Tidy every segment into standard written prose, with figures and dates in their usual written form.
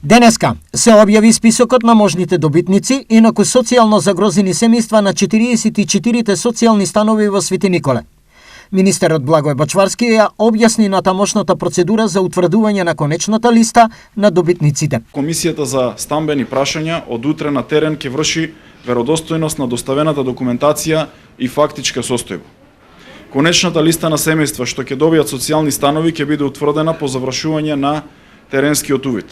Денеска се објави списокот на можните добитници, инаку социјално загрозени семејства на 44 социјални станови во Свети Николе. Министерот Благој Бачварски ја објасни на тамошната процедура за утврдување на конечната листа на добитниците. Комисијата за стамбени прашања од утре на терен ќе врши веродостојност на доставената документација и фактичка состојба. Конечната листа на семејства што ќе добијат социјални станови ќе биде утврдена по завршување на теренскиот увид.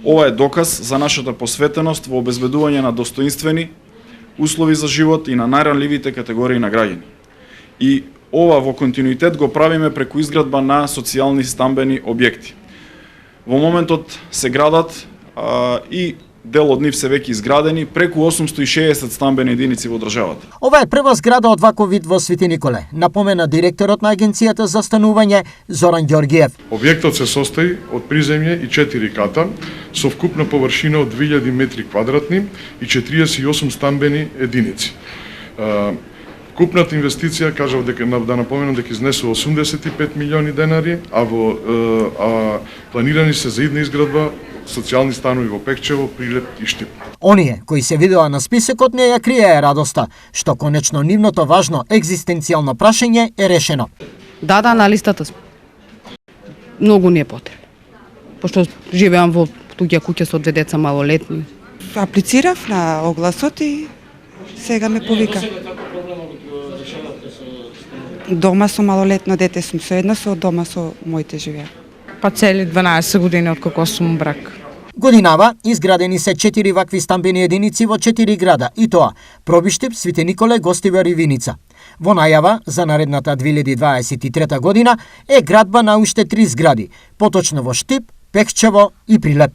Ова е доказ за нашата посветеност во обезбедување на достоинствени услови за живот и на најранливите категории на граѓани. И ова во континуитет го правиме преку изградба на социјални стамбени објекти. Во моментот се градат и дел од нив се веќе изградени, преку 860 стамбени единици во државата. Ова е прва зграда од ваков вид во Свети Николе, напомена директорот на Агенцијата за станување Зоран Ѓоргиев. Објектот се состои од приземје и 4 ката, со вкупна површина од 2000 метри квадратни и 48 стамбени единици. Купната инвестиција, кажав дека да напоменам дека изнесува 85 милиони денари, а планирани се за идна изградба социјални станови во Пекчево, Прилеп и Штип. Оние кои се видоа на списокот не ја криеа радоста, што конечно нивното важно екзистенцијално прашање е решено. Да, на листата сме. Многу не е потребно. Пошто живеам во туѓа куќа со 2 деца малолетни. Аплицирав на огласот и сега ме повика. Дома со малолетно дете сум, соедно со дома со моите живеа. Па цели 12 години откако сум брак. Годинава изградени се 4 вакви стамбени единици во 4 града, и тоа Пробиштип, Свети Николе, Гостивар и Виница. Во најава за наредната 2023 година е градба на уште 3 згради, поточно во Штип, Пекчево и Прилеп.